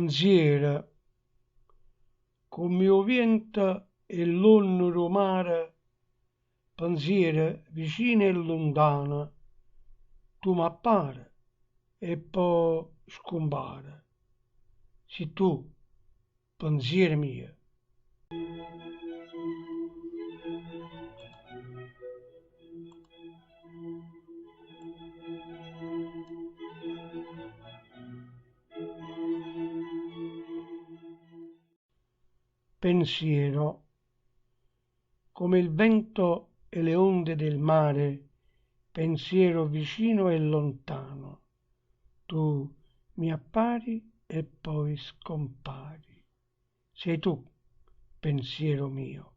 pensiero, come o vento e l'onnero mare, pensiero vicino e lontano, tu m'appare e poi scompare. Si tu, pensiero mio. Pensiero, come il vento e le onde del mare, pensiero vicino e lontano, tu mi appari e poi scompari. Sei tu, pensiero mio.